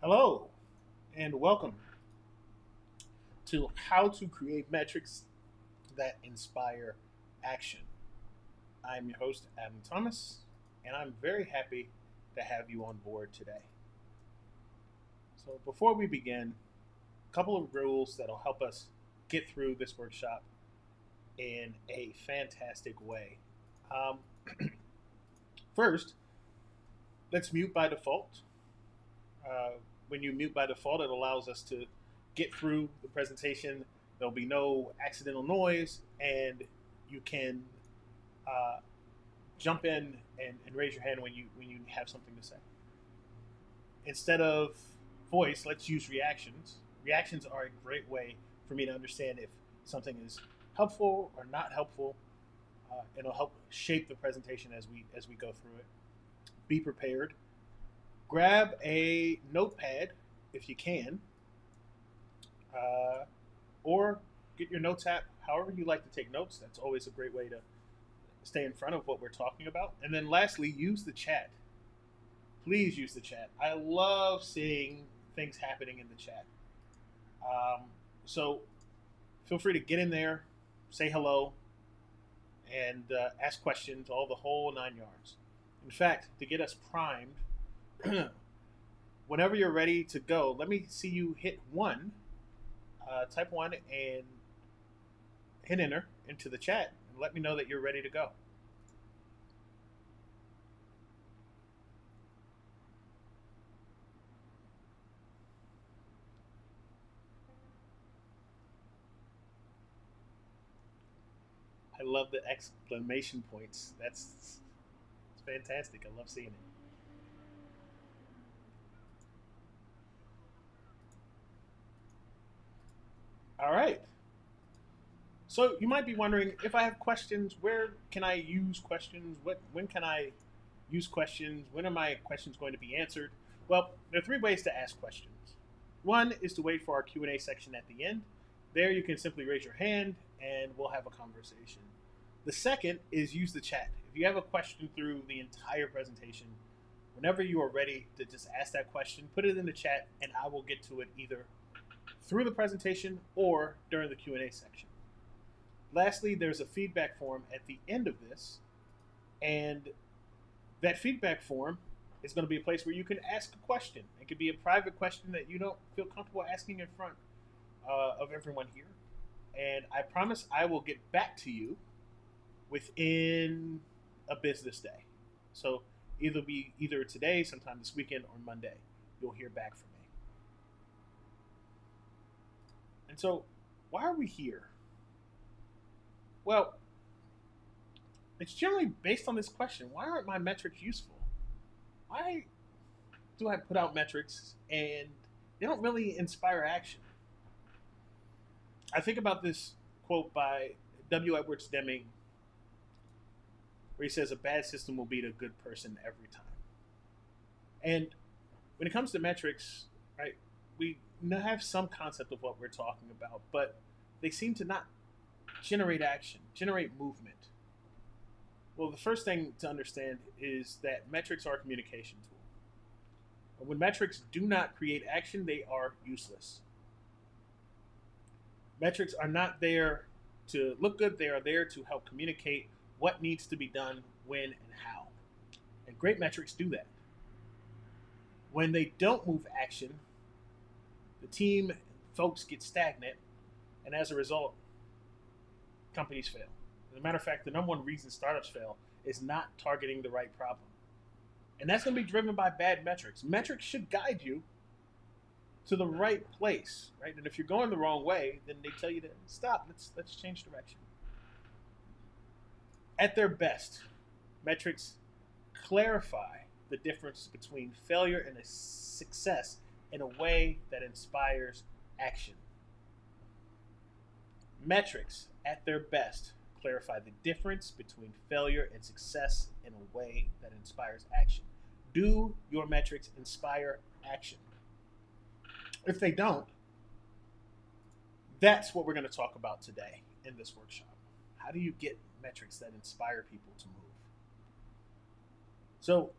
Hello, and welcome to How to Create Metrics That Inspire Action. I'm your host, Adam Thomas, and I'm very happy to have you on board today. So, before we begin, a couple of rules that'll help us get through this workshop in a fantastic way. Um, First, let's mute by default. Uh, when you mute by default, it allows us to get through the presentation. There'll be no accidental noise, and you can uh, jump in and raise your hand when you have something to say. Instead of voice, let's use reactions. Reactions are a great way for me to understand if something is helpful or not helpful. It'll help shape the presentation as we go through it. Be prepared. Grab a notepad if you can, uh, or get your notes app. However you like to take notes. That's always a great way to stay in front of what we're talking about. And then lastly, use the chat. Please use the chat. I love seeing things happening in the chat. Um, so feel free to get in there, say hello, and ask questions, all the whole 9 yards. In fact, to get us primed, whenever you're ready to go, let me see you hit one, type one, and hit enter into the chat, and let me know that you're ready to go. I love the exclamation points. That's it's fantastic. I love seeing it. All right. So you might be wondering if I have questions, where can I use questions? When can I use questions? When are my questions going to be answered? Well, there are three ways to ask questions. One is to wait for our Q&A section at the end. There you can simply raise your hand and we'll have a conversation. The second is use the chat. If you have a question through the entire presentation, whenever you are ready to just ask that question, put it in the chat and I will get to it either through the presentation or during the Q&A section. Lastly, there's a feedback form at the end of this, and that feedback form is going to be a place where you can ask a question. It could be a private question that you don't feel comfortable asking in front of everyone here. And I promise I will get back to you within a business day. So either today, sometime this weekend, or Monday, you'll hear back from me. And so, why are we here? Well, it's generally based on this question: why aren't my metrics useful? Why do I put out metrics and they don't really inspire action? I think about this quote by W. Edwards Deming, where he says, "A bad system will beat a good person every time." And when it comes to metrics, right, we have some concept of what we're talking about, but they seem to not generate action, generate movement. Well, the first thing to understand is that metrics are a communication tool. And when metrics do not create action, they are useless. Metrics are not there to look good, they are there to help communicate what needs to be done, when, and how. And great metrics do that. When they don't move action, the team folks get stagnant, and as a result, companies fail. As a matter of fact, the number one reason startups fail is not targeting the right problem. And that's going to be driven by bad metrics. Metrics should guide you to the right place, right? And if you're going the wrong way, then they tell you to stop. Let's change direction. At their best, metrics clarify the difference between failure and a success in a way that inspires action. Metrics, at their best, clarify the difference between failure and success in a way that inspires action. Do your metrics inspire action? If they don't, that's what we're going to talk about today in this workshop. How do you get metrics that inspire people to move? So,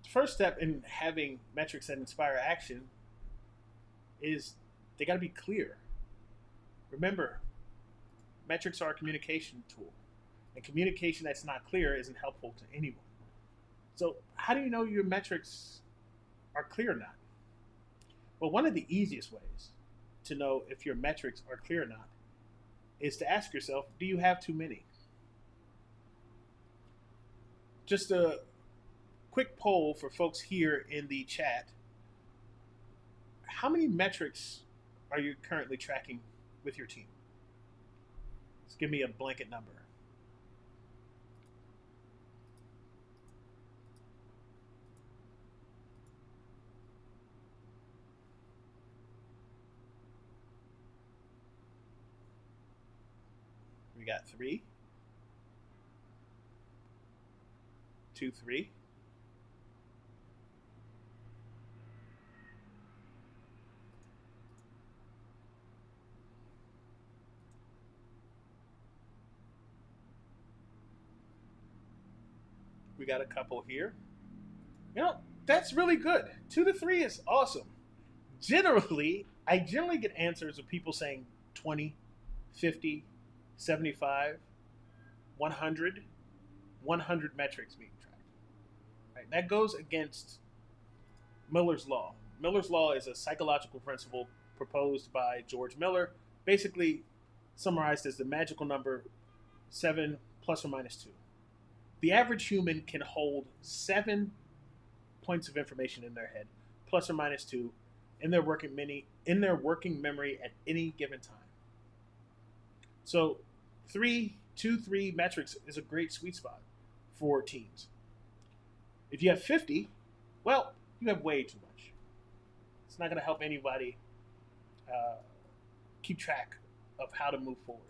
The first step in having metrics that inspire action is they got to be clear. Remember, metrics are a communication tool, and communication that's not clear isn't helpful to anyone. So, how do you know your metrics are clear or not? Well, one of the easiest ways to know if your metrics are clear or not is to ask yourself, do you have too many? Just a quick poll for folks here in the chat. How many metrics are you currently tracking with your team? Just give me a blanket number. We got three, two, three. We got a couple here. That's really good. Two to three is awesome. I generally get answers of people saying 20, 50, 75, 100, 100 metrics being tracked. Right? That goes against Miller's Law. Miller's Law is a psychological principle proposed by George Miller, basically summarized as the magical number 7 plus or minus 2. The average human can hold 7 points of information in their head, plus or minus 2, in their working memory at any given time. So 3 metrics is a great sweet spot for teams. If you have 50, well, you have way too much. It's not going to help anybody keep track of how to move forward.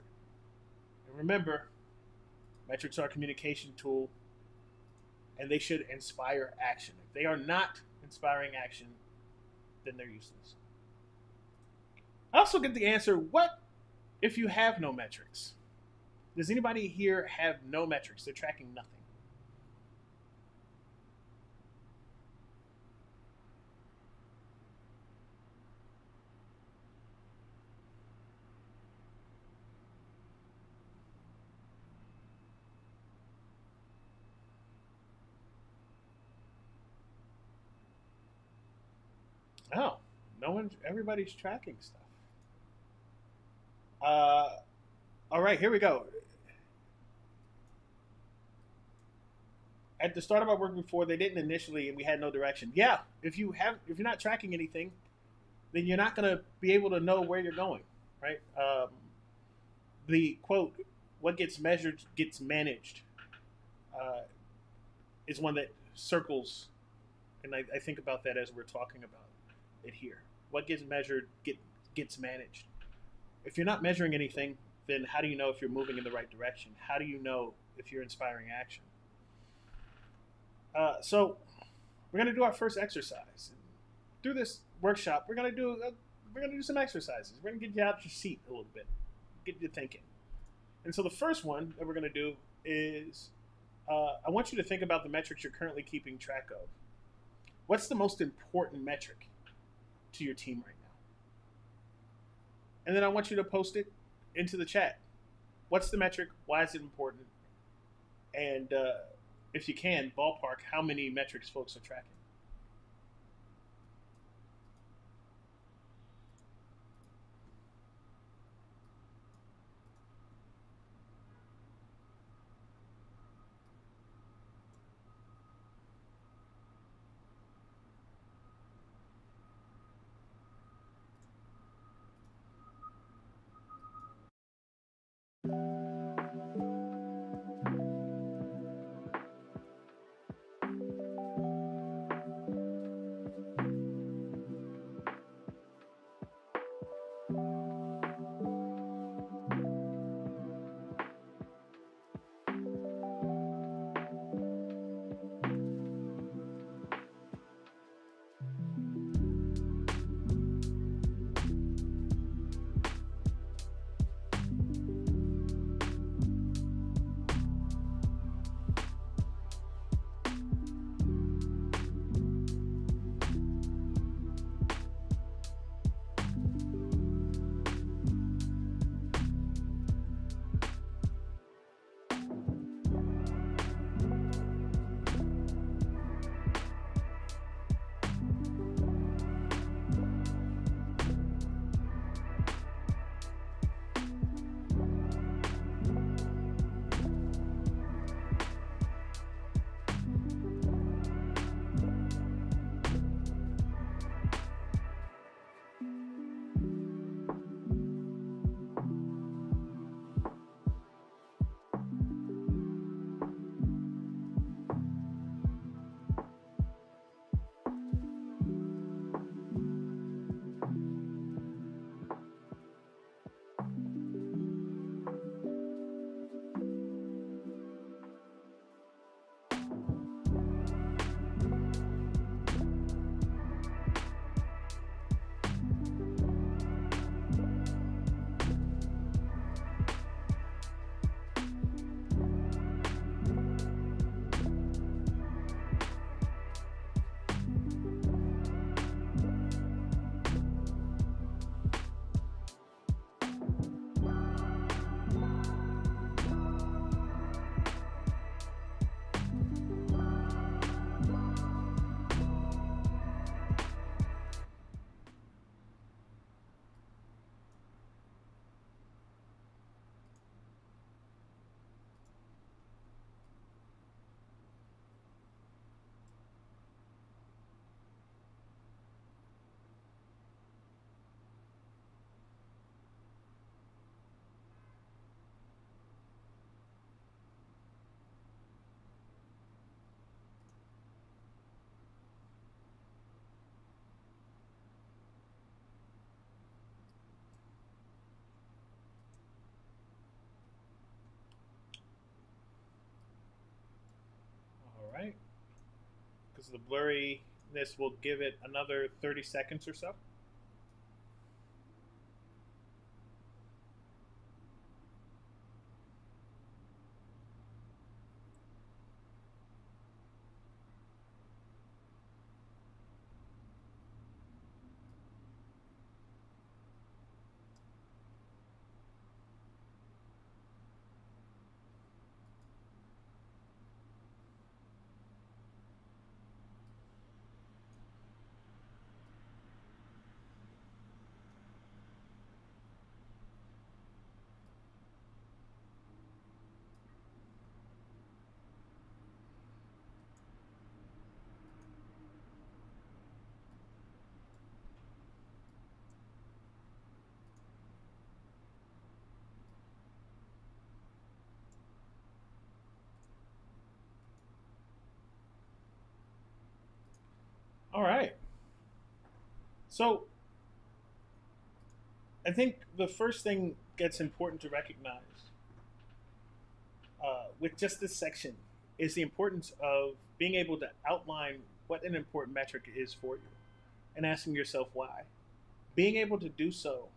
And remember, metrics are a communication tool, and they should inspire action. If they are not inspiring action, then they're useless. I also get the answer, what if you have no metrics? Does anybody here have no metrics? They're tracking nothing. Oh, no one. Everybody's tracking stuff. Uh, all right, here we go. At the start of our work before, they didn't initially, and we had no direction. Yeah, if you're not tracking anything, then you're not going to be able to know where you're going, right? The quote, "What gets measured gets managed," uh, is one that circles, and I think about that as we're talking about it here. What gets measured gets managed. If you're not measuring anything, then how do you know if you're moving in the right direction? How do you know if you're inspiring action? So we're going to do our first exercise. Through this workshop, we're going to do some exercises. We're going to get you out your seat a little bit, get you thinking. And so the first one that we're going to do is I want you to think about the metrics you're currently keeping track of. What's the most important metric to your team right now? And then I want you to post it into the chat. What's the metric? Why is it important? And if you can, ballpark how many metrics folks are tracking. The blurriness will give it another 30 seconds or so. All right. So I think the first thing that's important to recognize with just this section is the importance of being able to outline what an important metric is for you and asking yourself why. Being able to do so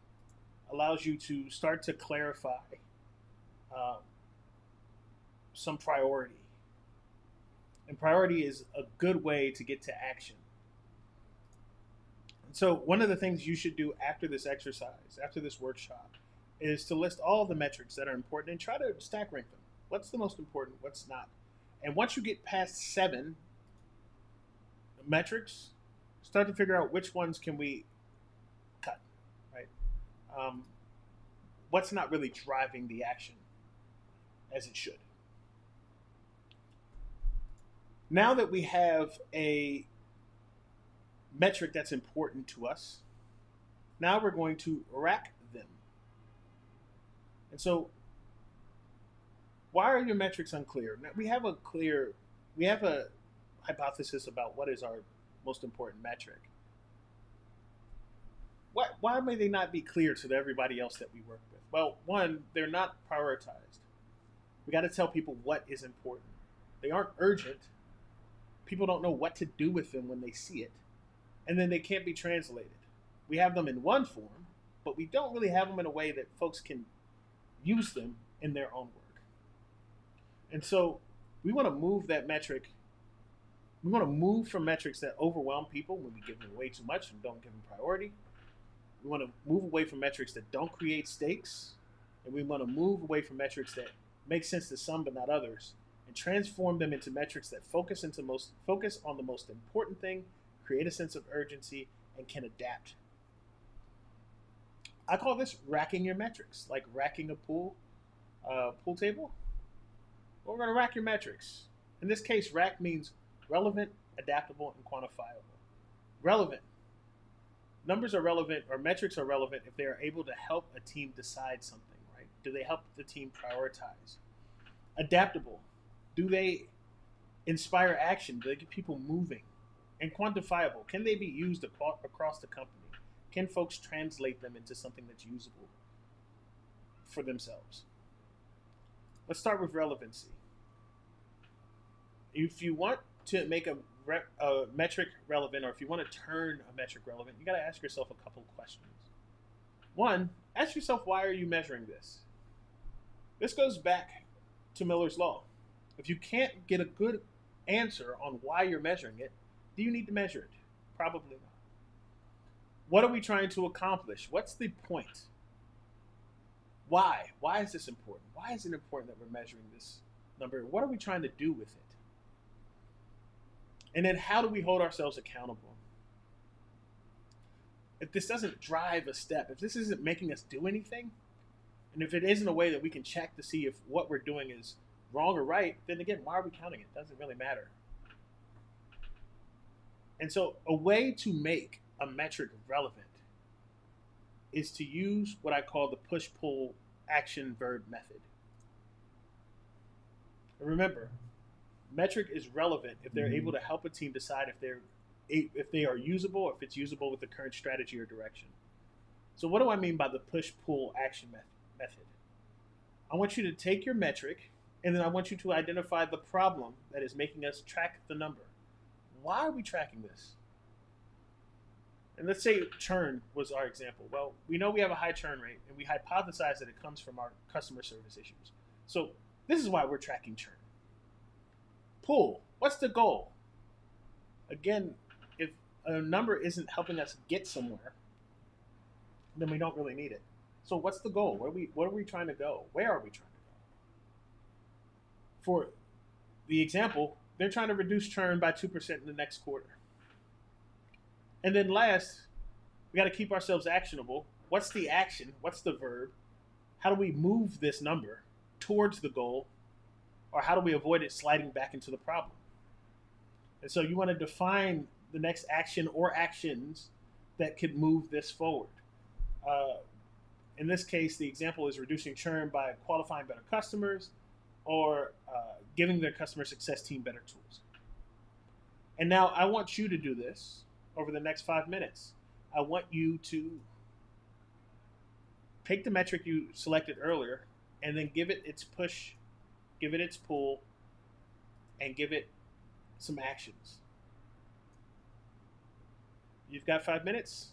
allows you to start to clarify um, some priority. And priority is a good way to get to action. So, one of the things you should do after this exercise, after this workshop, is to list all the metrics that are important and try to stack rank them. What's the most important? What's not? And once you get past 7 metrics, start to figure out which ones can we cut, right? Um, what's not really driving the action as it should. Now that we have a metric that's important to us, now we're going to rack them. And so, why are your metrics unclear? Now, we have a hypothesis about what is our most important metric. Why may they not be clear to everybody else that we work with? Well, one, they're not prioritized. We got to tell people what is important. They aren't urgent. People don't know what to do with them when they see it. And then they can't be translated. We have them in one form, but we don't really have them in a way that folks can use them in their own work. And so we want to move that metric. We want to move from metrics that overwhelm people when we give them way too much and don't give them priority. We want to move away from metrics that don't create stakes. And we want to move away from metrics that make sense to some but not others, and transform them into metrics that focus on the most important thing, create a sense of urgency, and can adapt. I call this racking your metrics, like racking a pool table. Well, we're going to rack your metrics. In this case, rack means relevant, adaptable, and quantifiable. Relevant. Numbers are relevant, or metrics are relevant if they are able to help a team decide something, right? Do they help the team prioritize? Adaptable. Do they inspire action? Do they get people moving? And quantifiable. Can they be used across the company? Can folks translate them into something that's usable for themselves? Let's start with relevancy. If you want to make a metric relevant, or if you want to turn a metric relevant, you got to ask yourself a couple of questions. One, ask yourself, why are you measuring this? This goes back to Miller's Law. If you can't get a good answer on why you're measuring it, do you need to measure it? Probably not. What are we trying to accomplish? What's the point? Why? Why is this important? Why is it important that we're measuring this number? What are we trying to do with it? And then how do we hold ourselves accountable? If this doesn't drive a step, if this isn't making us do anything, and if it isn't a way that we can check to see if what we're doing is wrong or right, then again, why are we counting it? It doesn't really matter. And so a way to make a metric relevant is to use what I call the push-pull action-verb method. And remember, metric is relevant if they're able to help a team decide if they are usable, or if it's usable with the current strategy or direction. So what do I mean by the push-pull action method? I want you to take your metric, and then I want you to identify the problem that is making us track the number. Why are we tracking this? And let's say churn was our example. Well, we know we have a high churn rate, and we hypothesize that it comes from our customer service issues. So this is why we're tracking churn. Pull. What's the goal? Again, if a number isn't helping us get somewhere, then we don't really need it. So what's the goal? Where are we trying to go? Where are we trying to go? For the example, they're trying to reduce churn by 2% in the next quarter. And then last, we got to keep ourselves actionable. What's the action? What's the verb? How do we move this number towards the goal? Or how do we avoid it sliding back into the problem? And so you want to define the next action or actions that could move this forward. Uh, in this case, the example is reducing churn by qualifying better customers or giving their customer success team better tools. And now I want you to do this over the next 5 minutes. I want you to take the metric you selected earlier and then give it its push, give it its pull, and give it some actions. You've got 5 minutes.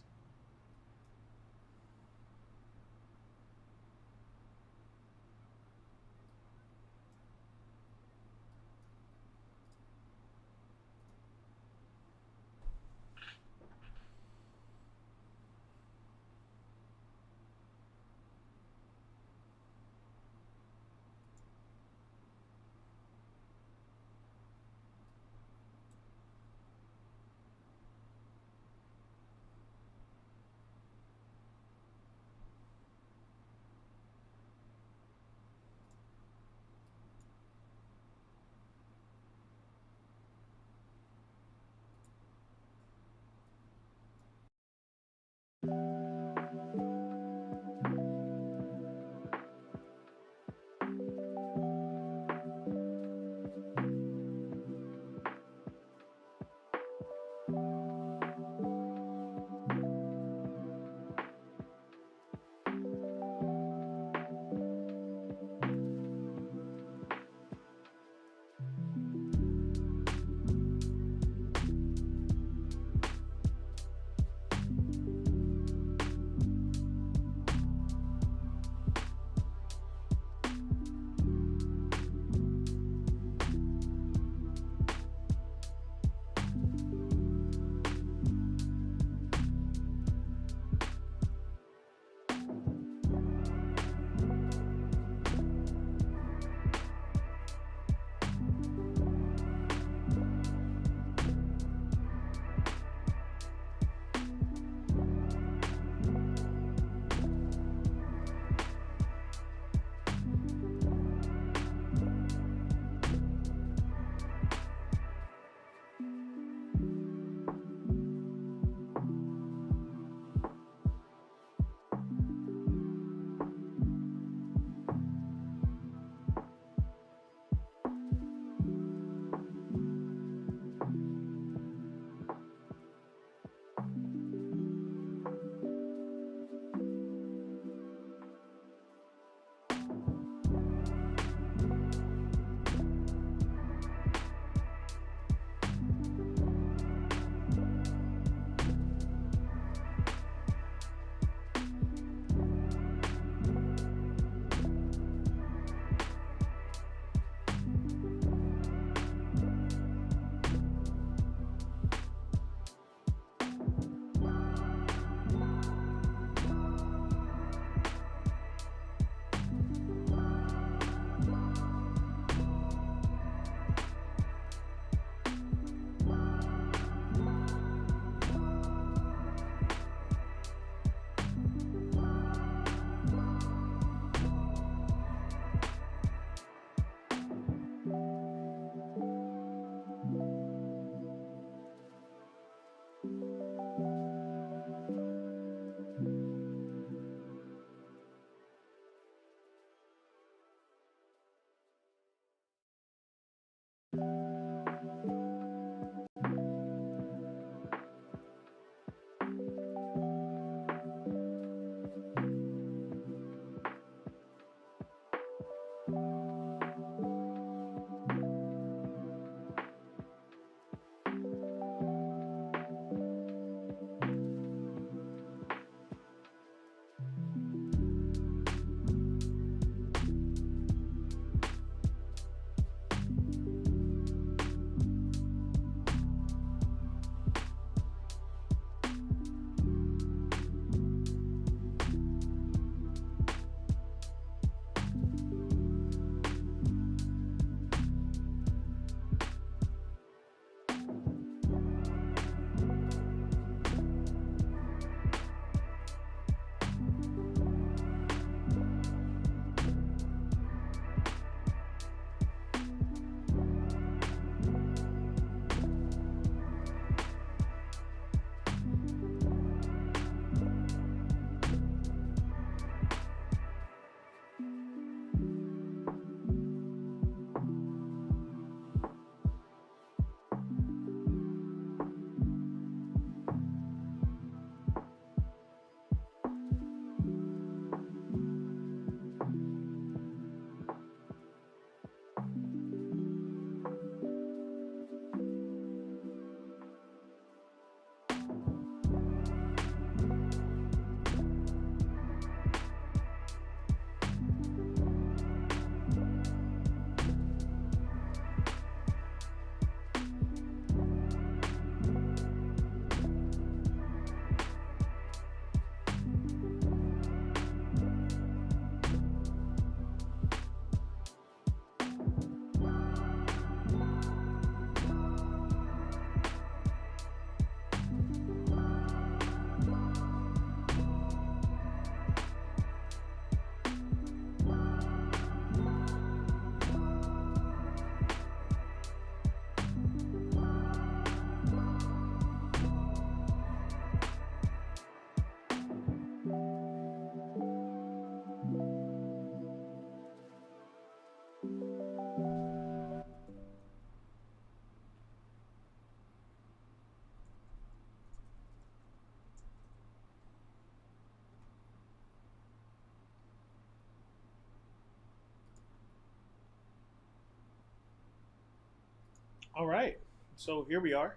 All right. So here we are.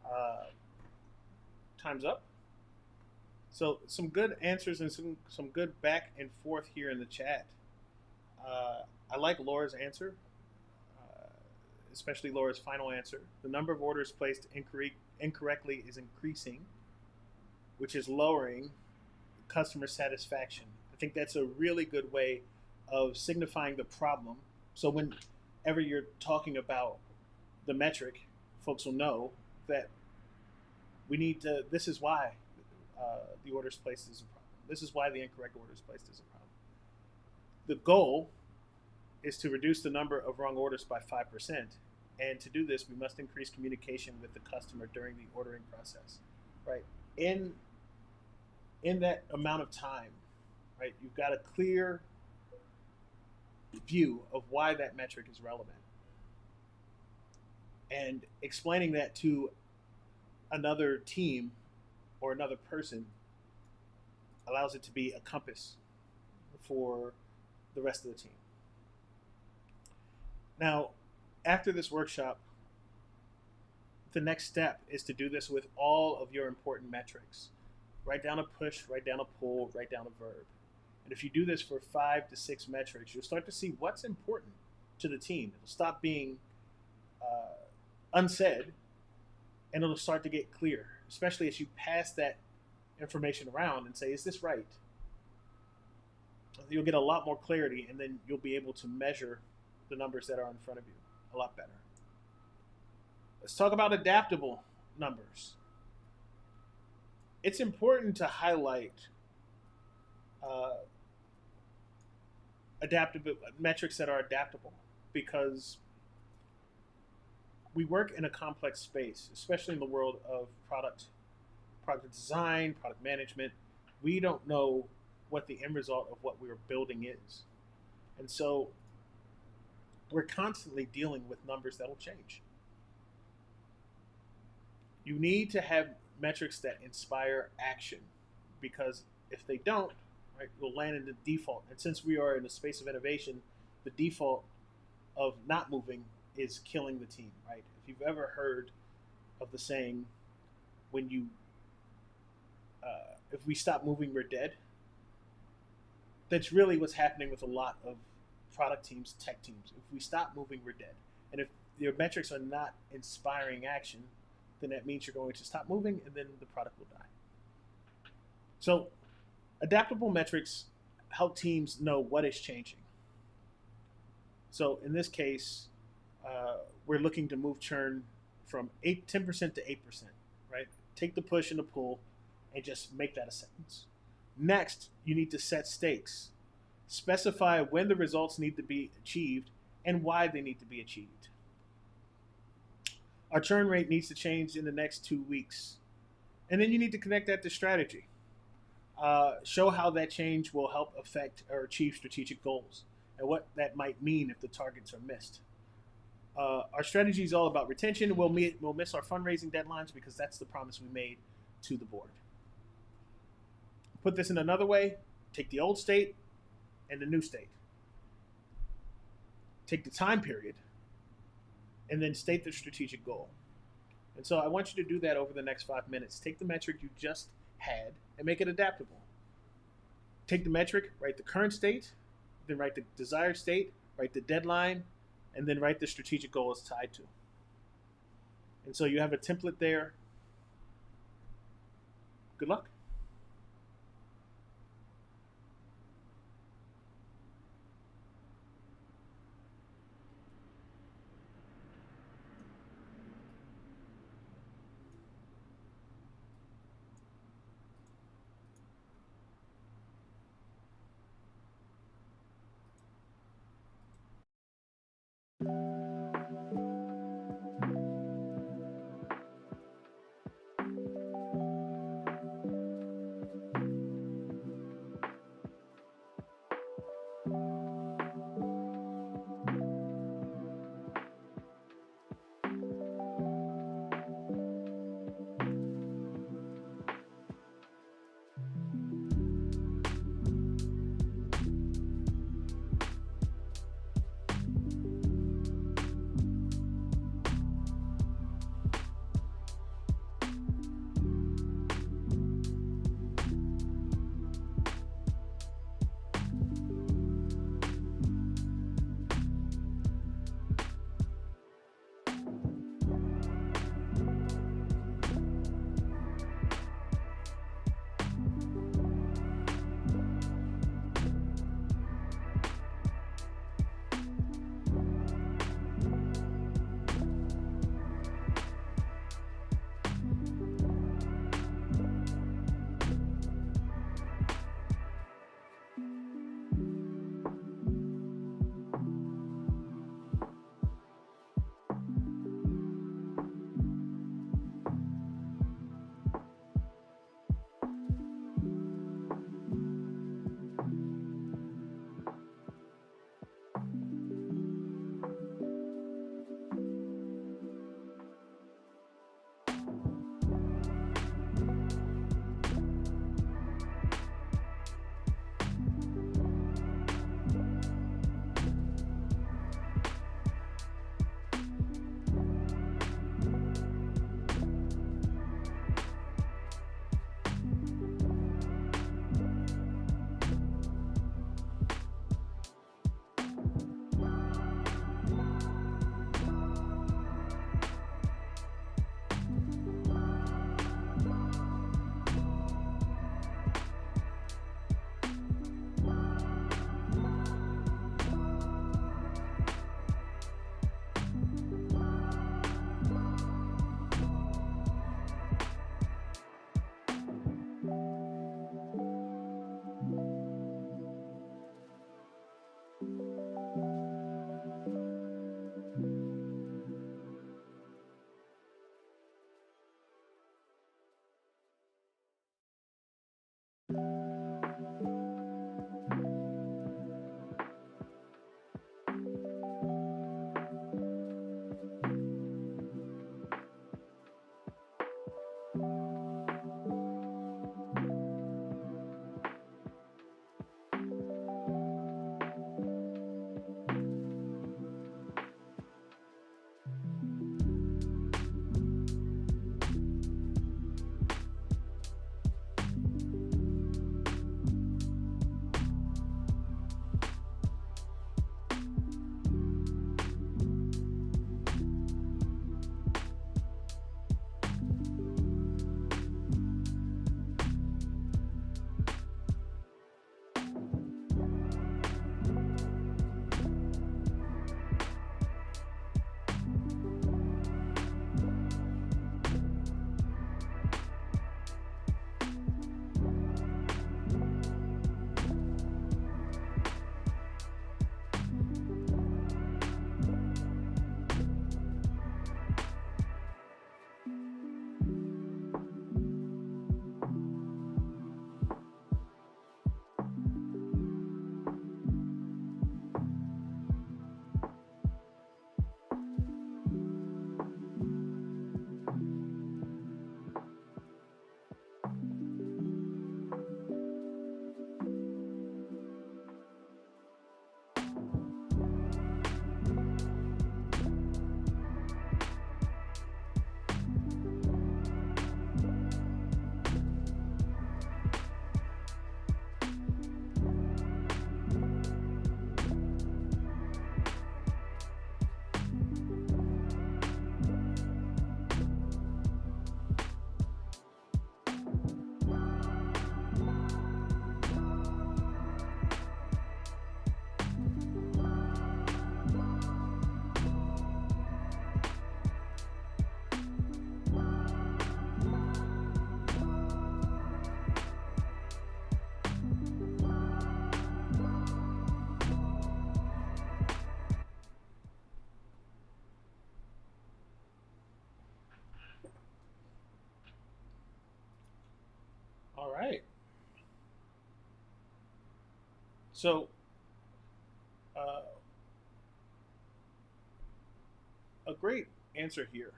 Uh, Time's up. So some good answers and some good back and forth here in the chat. I like Laura's answer, uh, especially Laura's final answer. The number of orders placed incorrectly is increasing, which is lowering customer satisfaction. I think that's a really good way of signifying the problem. So whenever you're talking about the metric, folks will know that we need to. This is why the orders placed is a problem. This is why the incorrect orders placed is a problem. The goal is to reduce the number of wrong orders by 5%. And to do this, we must increase communication with the customer during the ordering process, right? In in that amount of time, right? You've got a clear view of why that metric is relevant, and explaining that to another team or another person allows it to be a compass for the rest of the team. Now, after this workshop, the next step is to do this with all of your important metrics. Write down a push, write down a pull, write down a verb. And if you do this for 5 to 6 metrics, you'll start to see what's important to the team. It'll stop being unsaid, and it'll start to get clear, especially as you pass that information around and say, is this right? You'll get a lot more clarity, and then you'll be able to measure the numbers that are in front of you a lot better. Let's talk about adaptable numbers. It's important to highlight adaptable metrics that are adaptable, because we work in a complex space, especially in the world of product design, product management. We don't know what the end result of what we're building is. And so we're constantly dealing with numbers that'll change. You need to have metrics that inspire action, because if they don't, right, we'll land in the default. And since we are in a space of innovation, the default of not moving is killing the team, right? If you've ever heard of the saying, when you, if we stop moving, we're dead. That's really what's happening with a lot of product teams, tech teams. If we stop moving, we're dead. And if your metrics are not inspiring action, then that means you're going to stop moving, and then the product will die. So adaptable metrics help teams know what is changing. So in this case, we're looking to move churn from 10% to 8%, right? Take the push and the pull and just make that a sentence. Next, you need to set stakes. Specify when the results need to be achieved and why they need to be achieved. Our churn rate needs to change in the next 2 weeks. And then you need to connect that to strategy. Show how that change will help affect or achieve strategic goals and what that might mean if the targets are missed. Our strategy is all about retention. We'll miss our fundraising deadlines because that's the promise we made to the board. Put this in another way, take the old state and the new state. Take the time period and then state the strategic goal. And so I want you to do that over the next 5 minutes. Take the metric you just had and make it adaptable. Take the metric, write the current state, then write the desired state, write the deadline, and then write the strategic goal it's tied to. And so you have a template there. Good luck. right. So uh, a great answer here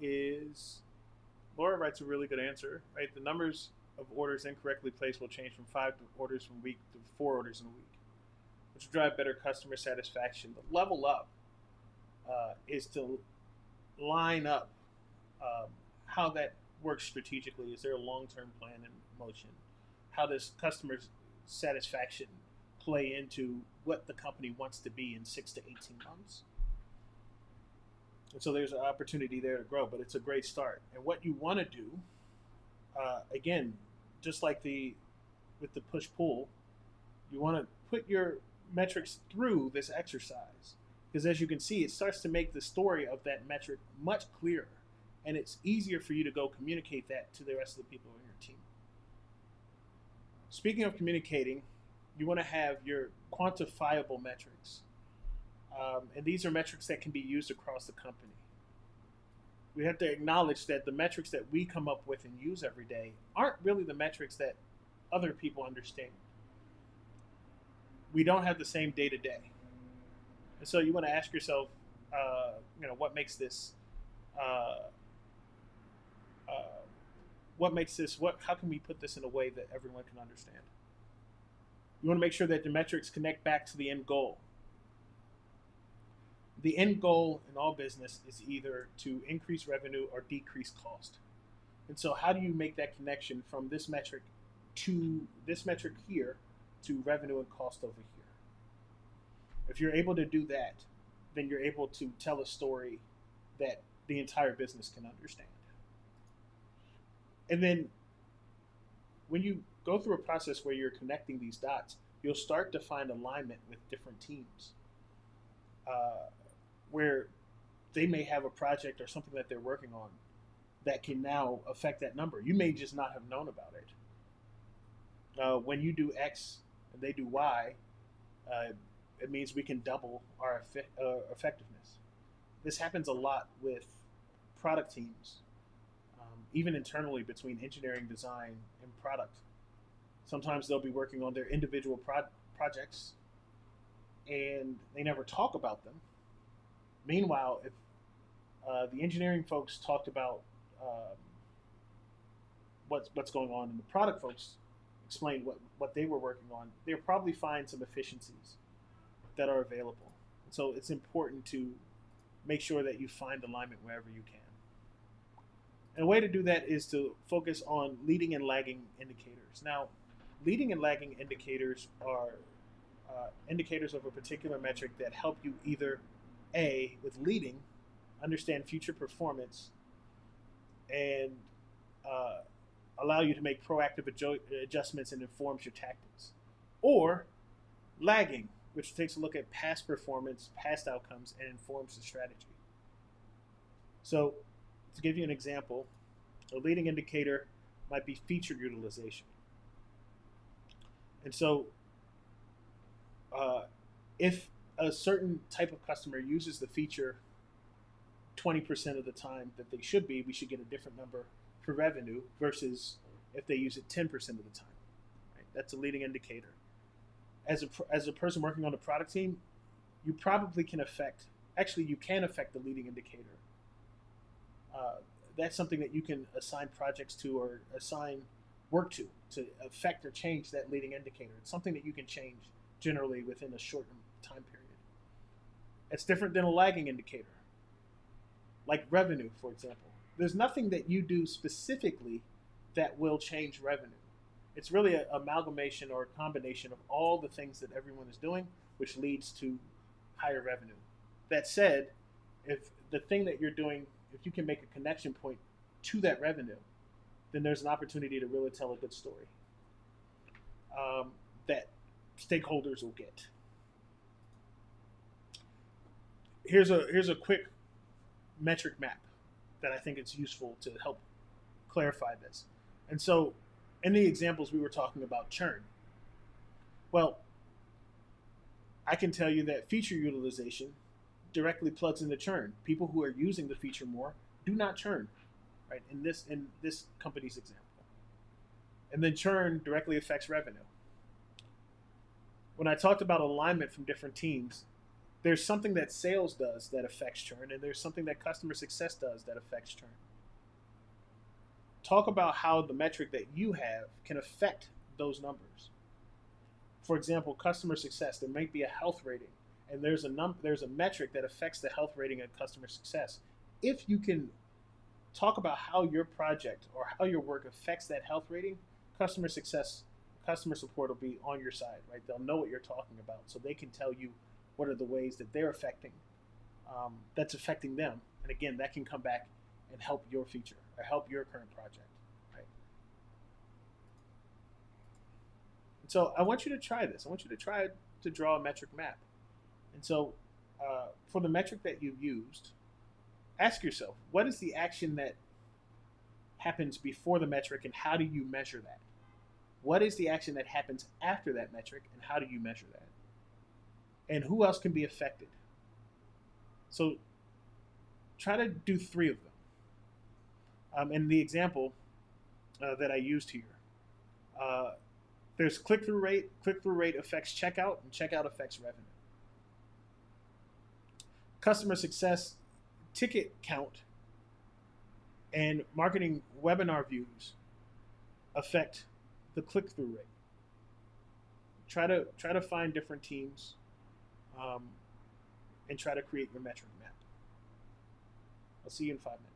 is Laura writes a really good answer. Right, the numbers of orders incorrectly placed will change from 5 orders from week to 4 orders in a week, which will drive better customer satisfaction. The level up is to line up um, how that works strategically. Is there a long term plan in motion? How does customer satisfaction play into what the company wants to be in 6 to 18 months? And so there's an opportunity there to grow, but it's a great start. And what you want to do, again, just like the with the push pull, you want to put your metrics through this exercise because as you can see, it starts to make the story of that metric much clearer, and it's easier for you to go communicate that to the rest of the people in your team. Speaking of communicating, you want to have your quantifiable metrics, and these are metrics that can be used across the company. We have to acknowledge that the metrics that we come up with and use every day aren't really the metrics that other people understand. We don't have the same day to day, and so you want to ask yourself, what makes this, uh, uh, what makes this, what, how can we put this in a way that everyone can understand? You want to make sure that the metrics connect back to the end goal. The end goal in all business is either to increase revenue or decrease cost. And so, how do you make that connection from this metric to this metric here to revenue and cost over here? If you're able to do that, then you're able to tell a story that the entire business can understand. And then, when you go through a process where you're connecting these dots, you'll start to find alignment with different teams. Where they may have a project or something that they're working on that can now affect that number. You may just not have known about it. When you do X and they do Y, uh, it means we can double our effectiveness. This happens a lot with product teams, even internally between engineering, design, and product. Sometimes they'll be working on their individual projects and they never talk about them. Meanwhile, if the engineering folks talked about what's going on, and the product folks explained what they were working on, they'll probably find some efficiencies that are available. And so it's important to make sure that you find alignment wherever you can. And a way to do that is to focus on leading and lagging indicators. Now, leading and lagging indicators are indicators of a particular metric that help you either A, with leading, understand future performance and uh, allow you to make proactive adjustments and informs your tactics, or lagging, which takes a look at past performance, past outcomes, and informs the strategy. So, to give you an example, a leading indicator might be feature utilization. And so, uh, if a certain type of customer uses the feature 20% of the time that they should be, we should get a different number for revenue versus if they use it 10% of the time. Right? That's a leading indicator. As a person working on a product team, you probably can affect, actually, you can affect the leading indicator. That's something that you can assign projects to or assign work to affect or change that leading indicator. It's something that you can change generally within a short time period. It's different than a lagging indicator, like revenue, for example. There's nothing that you do specifically that will change revenue. It's really an amalgamation or a combination of all the things that everyone is doing, which leads to higher revenue. That said, if the thing that you're doing, if you can make a connection point to that revenue, then there's an opportunity to really tell a good story that stakeholders will get. Here's a quick metric map that I think it's useful to help clarify this. And so, in the examples we were talking about churn. Well, I can tell you that feature utilization directly plugs into churn. People who are using the feature more do not churn, right? In this company's example. And then churn directly affects revenue. When I talked about alignment from different teams, there's something that sales does that affects churn, and there's something that customer success does that affects churn. Talk about how the metric that you have can affect those numbers. For example, customer success, there might be a health rating, and there's a metric that affects the health rating of customer success. If you can talk about how your project or how your work affects that health rating, customer success, customer support will be on your side, right? They'll know what you're talking about, so they can tell you what are the ways that they're affecting, that's affecting them, and again, that can come back and help your feature or help your current project, right? And so I want you to try this. I want you to try to draw a metric map. And so for the metric that you've used, ask yourself, what is the action that happens before the metric and how do you measure that? What is the action that happens after that metric and how do you measure that? And who else can be affected? So try to do 3 of them. In the example that I used here, uh, there's click-through rate. Click-through rate affects checkout, and checkout affects revenue. Customer success, ticket count, and marketing webinar views affect the click-through rate. Try to find different teams, and try to create your metric map. I'll see you in 5 minutes.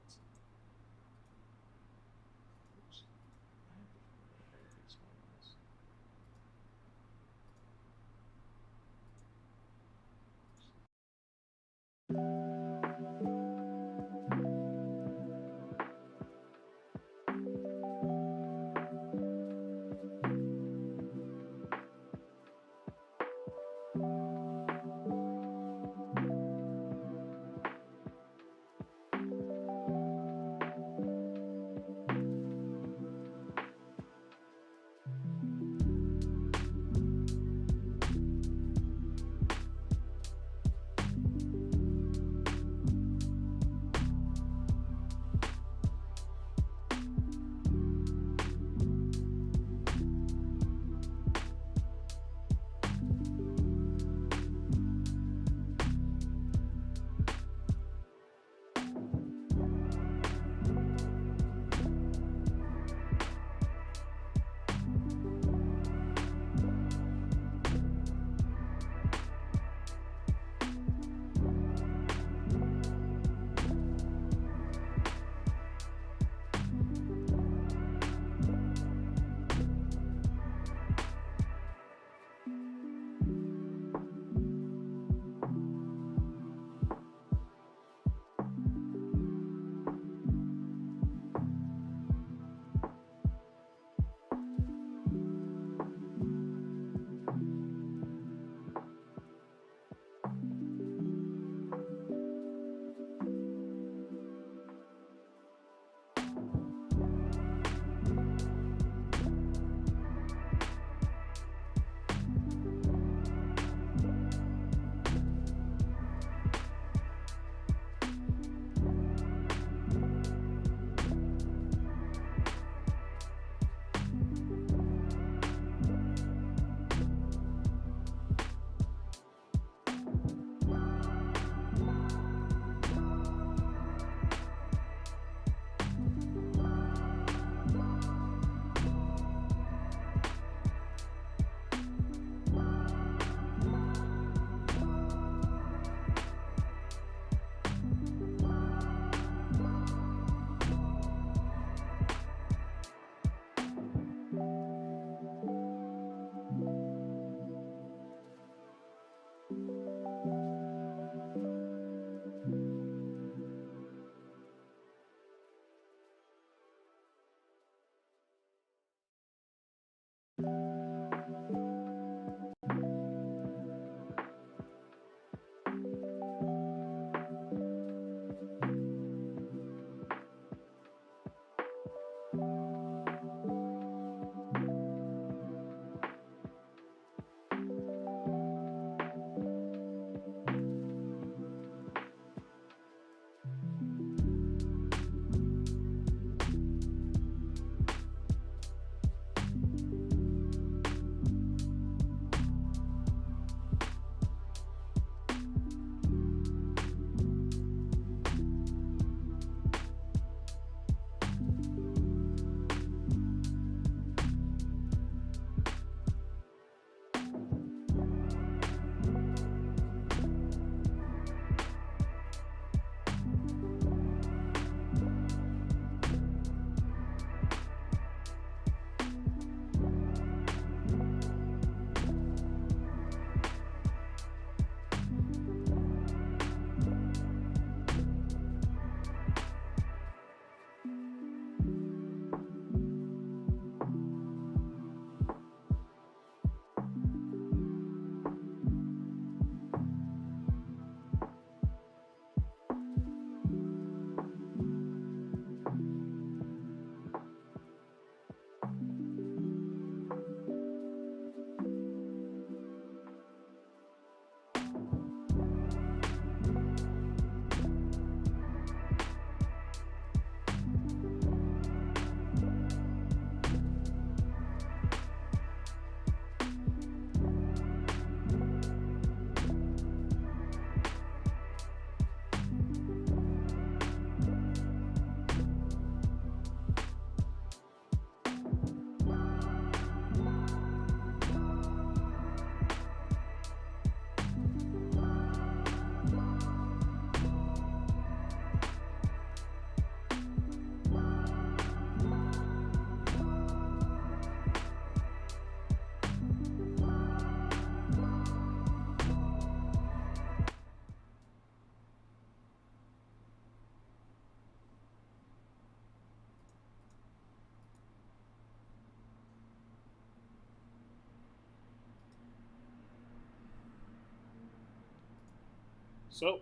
So,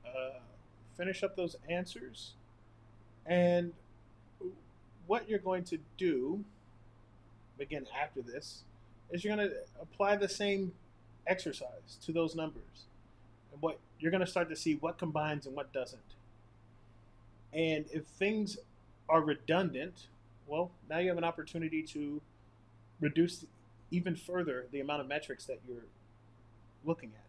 uh, finish up those answers. And what you're going to do, again, after this, is you're going to apply the same exercise to those numbers. And what you're going to start to see what combines and what doesn't. And if things are redundant, well, now you have an opportunity to reduce even further the amount of metrics that you're looking at.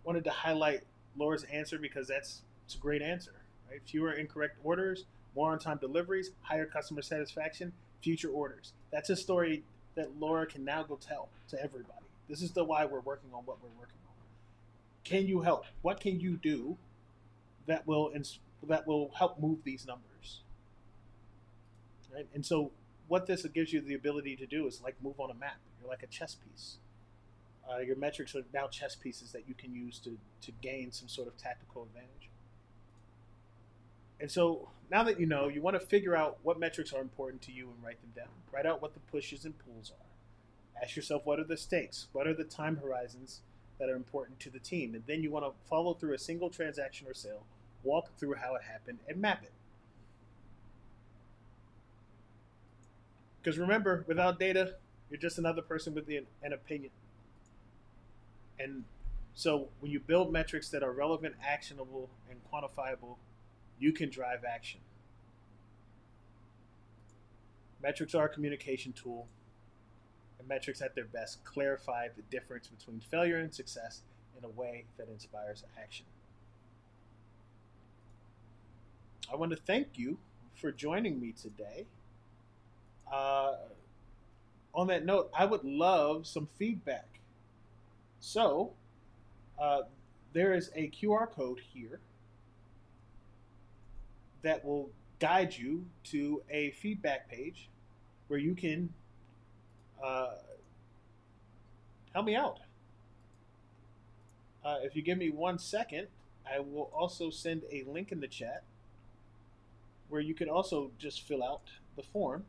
Wanted to highlight Laura's answer because it's a great answer. Right? Fewer incorrect orders, more on-time deliveries, higher customer satisfaction, future orders. That's a story that Laura can now go tell to everybody. This is the why we're working on what we're working on. Can you help? What can you do that will help move these numbers? Right? And so what this gives you the ability to do is like move on a map. You're like a chess piece. Your metrics are now chess pieces that you can use to gain some sort of tactical advantage. And so now that you know, you want to figure out what metrics are important to you and write them down. Write out what the pushes and pulls are. Ask yourself what are the stakes? What are the time horizons that are important to the team? And then you want to follow through a single transaction or sale, walk through how it happened, and map it. Because remember, without data, you're just another person with an opinion. And so when you build metrics that are relevant, actionable, and quantifiable, you can drive action. Metrics are a communication tool, and metrics at their best clarify the difference between failure and success in a way that inspires action. I want to thank you for joining me today. Uh, on that note, I would love some feedback. So, uh, there is a QR code here that will guide you to a feedback page where you can uh, help me out. If you give me 1 second, I will also send a link in the chat where you can also just fill out the form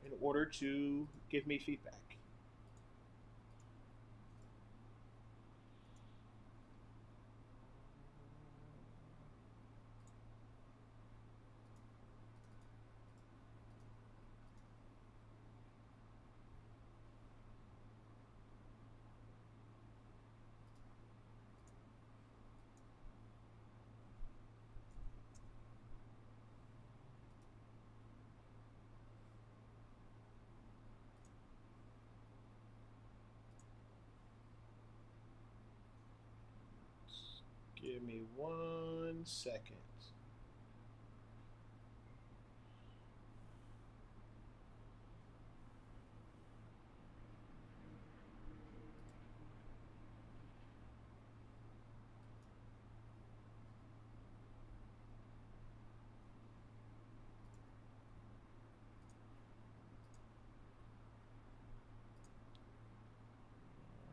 in order to give me feedback. Give me 1 second.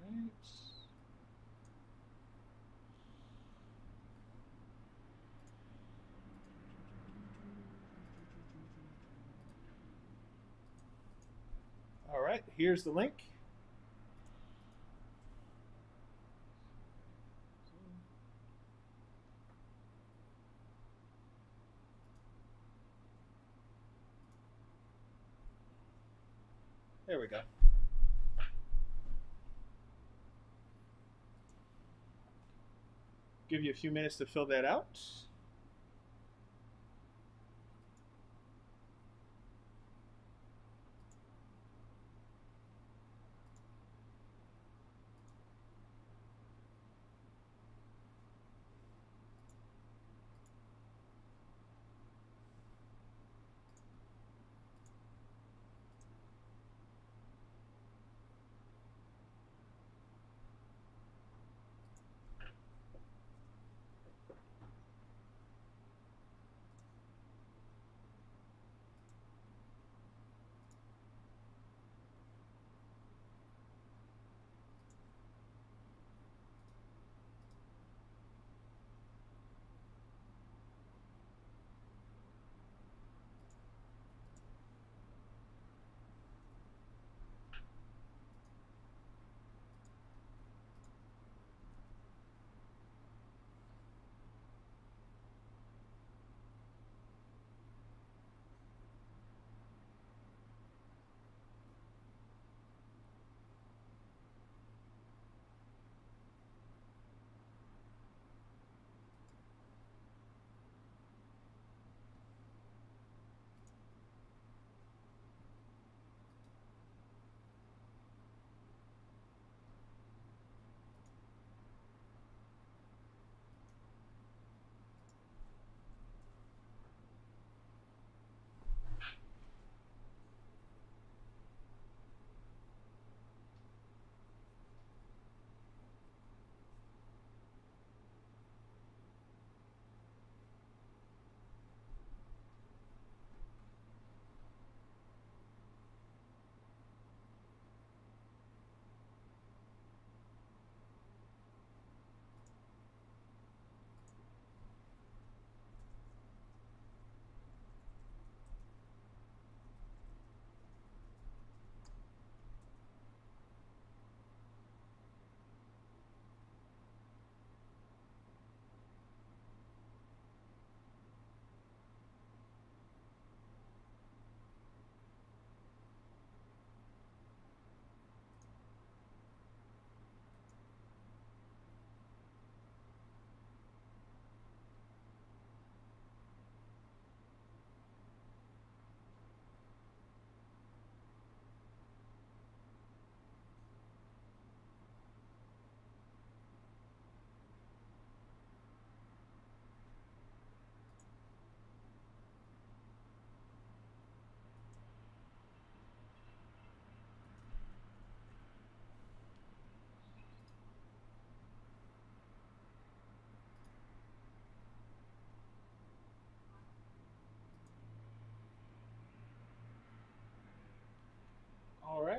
All right. All right, here's the link. There we go. Give you a few minutes to fill that out.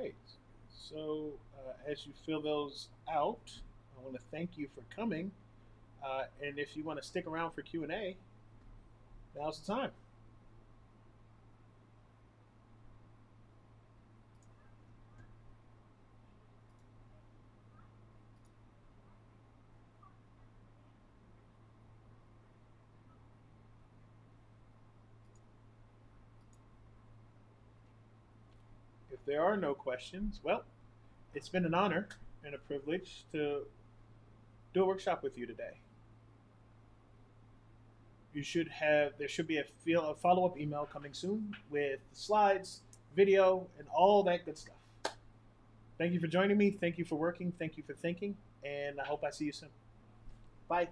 right. So as you fill those out, I want to thank you for coming. And if you want to stick around for Q&A, now's the time. If there are no questions, well, it's been an honor and a privilege to do a workshop with you today. There should be a follow up email coming soon with slides, video, and all that good stuff. Thank you for joining me. Thank you for working. Thank you for thinking. And I hope I see you soon. Bye.